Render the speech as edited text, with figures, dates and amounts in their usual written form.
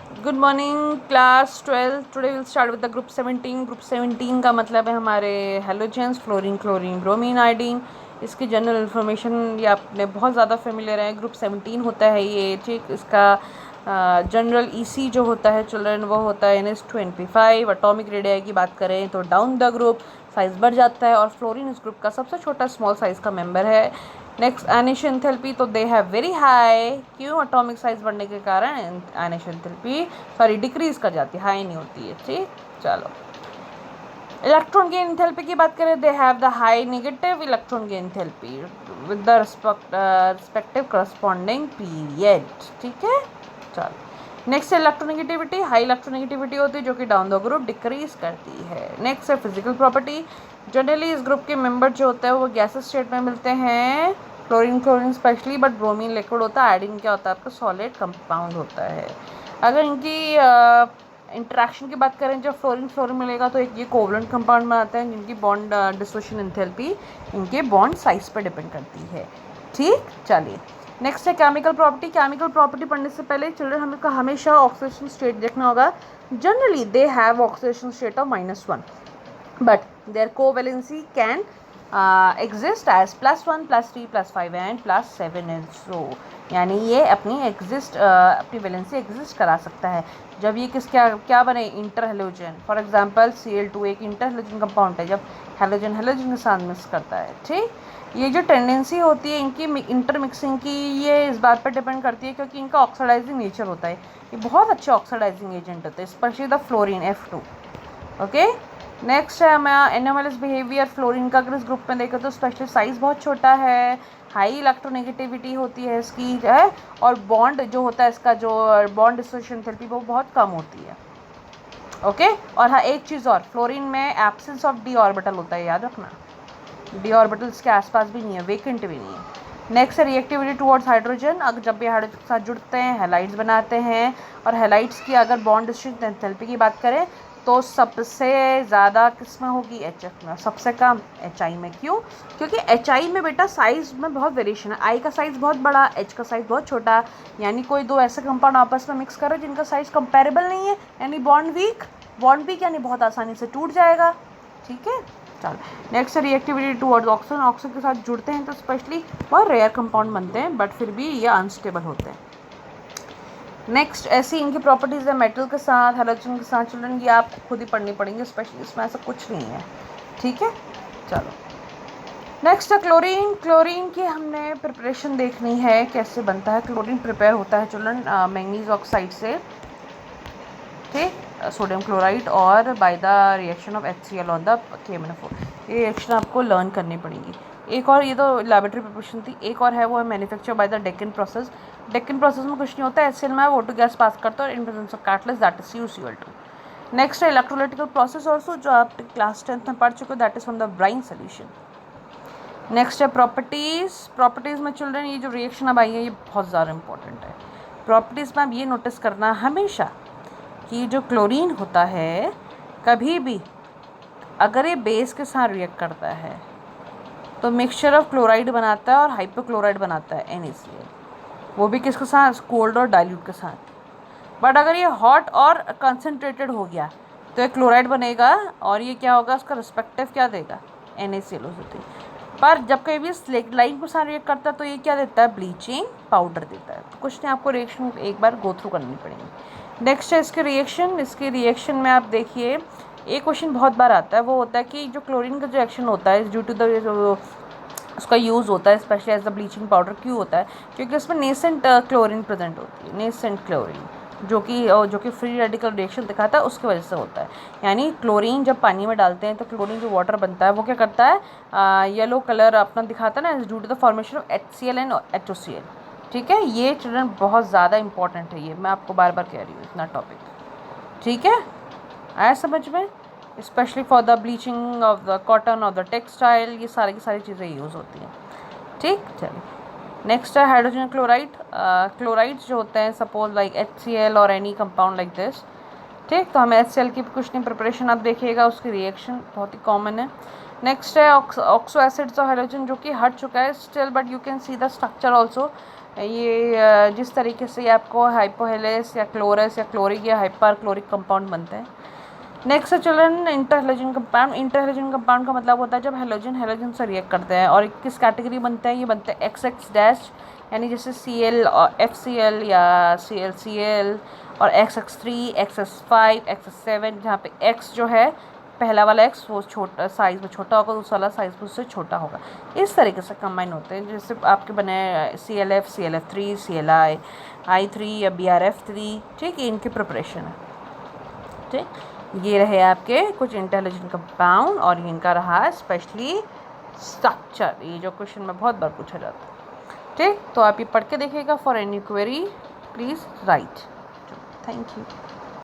Good morning class 12। Today will start with the group 17। Group 17 का मतलब है हमारे halogens, fluorine, chlorine, bromine, iodine. इसकी जनरल इन्फॉर्मेशन ये आपने बहुत ज़्यादा फेमिलियर है। ग्रुप 17 होता है ये, ठीक। इसका जनरल ईसी जो होता है चिल्ड्रन वो होता है NH2 NP5। एटॉमिक रेडियाई की बात करें तो डाउन द ग्रुप साइज बढ़ जाता है, और फ्लोरीन इस ग्रुप का सबसे छोटा स्मॉल साइज का मेंबर है। नेक्स्ट आयनेशन एंथैल्पी, तो दे हैव वेरी हाई। क्यों? एटॉमिक साइज बढ़ने के कारण आयनेशन एंथैल्पी डिक्रीज कर जाती है, हाई नहीं होती है, ठीक। चलो, इलेक्ट्रॉन गेन एंथैल्पी की बात करें, they have the high negative electron gain enthalpy with the respective corresponding period, ठीक है। चलो, नेक्स्ट है इलेक्ट्रोनेगेटिविटी। हाई इलेक्ट्रोनेगेटिविटी होती है जो कि डाउन द ग्रुप डिक्रीज करती है। नेक्स्ट है फिजिकल प्रॉपर्टी। जनरली इस ग्रुप के मेंबर जो होते हैं वो गैसेस स्टेट में मिलते हैं, chlorine chlorine specially, but bromine liquid होता है, आयोडीन क्या होता है आपका सॉलिड कंपाउंड होता है। अगर इनकी इंटरेक्शन की बात करें, जब फ्लोरीन फ्लोरीन मिलेगा तो एक ये कोवलेंट कंपाउंड बनाते हैं जिनकी बॉन्ड डिसोसिएशन एंथैल्पी इनके बॉन्ड साइज पर डिपेंड करती है, ठीक। चलिए, नेक्स्ट है केमिकल प्रॉपर्टी। केमिकल प्रॉपर्टी पढ़ने से पहले चिल्ड्रन हमें का हमेशा ऑक्सीडेशन स्टेट देखना होगा। Generally they have oxidation state of -1, but their covalency can exist as +1, +3, +5 and +7 and so, यानी ये अपनी वैलेंसी एग्जिस्ट करा सकता है जब ये क्या बने, inter halogen. For example Cl2 एक इंटर हेलोजन कंपाउंड है जब हेलोजन हेलोजन के साथ मिक्स करता है, ठीक। ये जो टेंडेंसी होती है इनकी इंटरमिक्सिंग की, ये इस बात पर डिपेंड करती है क्योंकि इनका ऑक्सीडाइजिंग नेचर होता है। ये बहुत अच्छे ऑक्सीडाइजिंग एजेंट होते हैं, specially the fluorine F2, okay. Next है हमारा एनोमलस बिहेवियर। फ्लोरीन का अगर इस ग्रुप में देखें तो स्पेशली साइज बहुत छोटा है, हाई इलेक्ट्रोनेगेटिविटी होती है इसकी जो है, और बॉन्ड जो होता है इसका जो बॉन्ड डिसोसिएशन एंथैल्पी वो बहुत कम होती है, ओके। और हाँ, एक चीज़ और, फ्लोरीन में एब्सेंस ऑफ डी ऑर्बिटल होता है, याद रखना। डी ऑर्बिटल इसके आसपास भी नहीं है, वेकेंट भी नहीं है। नेक्स्ट है रिएक्टिविटी टुवर्ड्स हाइड्रोजन। अगर जब भी हाइड्रोजन के साथ जुड़ते हैं हैलाइड्स बनाते हैं, और हैलाइड्स की अगर बॉन्ड डिस्ट्रीब्यूशन एंथैल्पी की बात करें तो सबसे ज़्यादा किस में होगी, HF में, सबसे कम HI में। क्यों? क्योंकि HI में बेटा साइज़ में बहुत वेरिएशन है, I का साइज़ बहुत बड़ा, H का साइज़ बहुत छोटा। यानी कोई दो ऐसे कंपाउंड आपस में मिक्स करो जिनका साइज़ कंपेरेबल नहीं है, यानी बॉन्ड वीक यानी बहुत आसानी से टूट जाएगा, ठीक है। चलो, नेक्स्ट है रिएक्टिविटी टुवर्ड्स ऑक्सीजन। ऑक्सीजन के साथ जुड़ते हैं तो स्पेशली बहुत रेयर कंपाउंड बनते हैं, बट फिर भी ये अनस्टेबल होते हैं। नेक्स्ट ऐसी इनकी प्रॉपर्टीज़ है मेटल के साथ, हाइड्रोजन के साथ। चिल्ड्रन ये आपको खुद ही पढ़नी पड़ेंगे, स्पेशली इसमें ऐसा कुछ नहीं है, ठीक है। चलो, नेक्स्ट है क्लोरीन। क्लोरीन की हमने प्रिपरेशन देखनी है, कैसे बनता है क्लोरीन। प्रिपेयर होता है चिल्ड्रन मैंगनीज ऑक्साइड से, ठीक, सोडियम क्लोराइड, और by the reaction of HCl on the KMnO4। ये रिएक्शन आपको लर्न करनी पड़ेगी। एक और, ये तो लैबोरेटरी प्रिपरेशन थी, एक और है वो है manufacture by the Deccan process. Deccan process में कुछ नहीं होता है, HCl में वाटर गैस पास करता है और in presence of catalyst that is CuCl2। Next है इलेक्ट्रोलिटिकल प्रोसेस ऑल्सो, जो आप क्लास 10th में पढ़ चुके हो, that is from the brine solution. Next है प्रॉपर्टीज़। प्रॉपर्टीज़ में चिल्ड्रन ये जो रिएक्शन अब आई है ये बहुत ज़्यादा इंपॉर्टेंट है। प्रॉपर्टीज़ में आप ये नोटिस करना हमेशा कि जो क्लोरीन होता है कभी भी अगर ये बेस के साथ रिएक्ट करता है तो मिक्सचर ऑफ क्लोराइड बनाता है और हाइपोक्लोराइड बनाता है NaCl, वो भी किसके साथ, कोल्ड और डाइल्यूट के साथ। बट अगर ये हॉट और कंसनट्रेटेड हो गया तो ये क्लोराइड बनेगा, और ये क्या होगा, उसका रिस्पेक्टिव क्या देगा, NaCl होती है। पर जब कहीं भी स्लेट लाइन के साथ रिएक्ट करता है तो ये क्या देता है, ब्लीचिंग पाउडर देता है। तो कुछ नहीं, आपको रिएक्शन एक बार गो थ्रू करनी पड़ेगी। नेक्स्ट है इसके रिएक्शन में आप देखिए, एक क्वेश्चन बहुत बार आता है, वो होता है कि जो क्लोरीन का जो एक्शन होता है ड्यू टू द उसका यूज़ होता है specially as the bleaching powder, क्यों होता है, क्योंकि उसमें नेसेंट क्लोरीन प्रेजेंट होती है, नेसेंट क्लोरीन, जो कि फ्री रेडिकल रिएक्शन दिखाता है, उसकी वजह से होता है। यानी क्लोरीन जब पानी में डालते हैं तो क्लोरीन जो वाटर बनता है वो क्या करता है, येलो कलर अपना दिखाता है ना, due to the formation of HCl and HOCl, ठीक है। ये चिल्ड्रन बहुत ज़्यादा इंपॉर्टेंट है, ये मैं आपको बार बार कह रही हूँ इतना टॉपिक, ठीक है। आया समझ में, specially for the bleaching of the cotton और द टेक्सटाइल, ये सारी की सारी चीज़ें यूज़ होती हैं, ठीक। चलिए, नेक्स्ट है हाइड्रोजन क्लोराइड। क्लोराइड्स जो होते हैं सपोज लाइक HCl और एनी कंपाउंड लाइक दिस, ठीक। तो हमें HCl की कुछ नहीं प्रिपरेशन आप देखिएगा, उसकी रिएक्शन बहुत ही कॉमन है। नेक्स्ट है ऑक्सो एसिड्स और हाइड्रोजन, जो कि हट चुका है still, but you can see the structure also. ये जिस तरीके से आपको हाइपोहेलेस या क्लोरस या क्लोरिक या हाइपर क्लोरिक कंपाउंड बनते हैं। नेक्स्ट है children inter halogen compound. Inter halogen compound का मतलब होता है जब हेलोजन हेलोजन से रिएक्ट करते हैं। और किस कैटेगरी बनते हैं? ये बनते हैं XX डैश, यानी जैसे Cl और FCl या ClCl, और XX3, XX5, XX7, जहाँ पे X जो है पहला वाला X वो छोटा साइज़ में छोटा होगा, दूसरा वाला साइज़ में उससे छोटा होगा। इस तरीके से कंबाइन होते हैं। जैसे आपके बने ClF, ClF3, ClI, I3 या BrF3। ठीक है, इनकी प्रिपरेशन है। ठीक, ये रहे आपके कुछ इंटेलिजेंट कंपाउंड और इनका रहा स्पेशली स्ट्रक्चर, ये जो क्वेश्चन में बहुत बार पूछा जाता है। ठीक, तो आप ये पढ़ के देखिएगा। For any query please write. Thank you.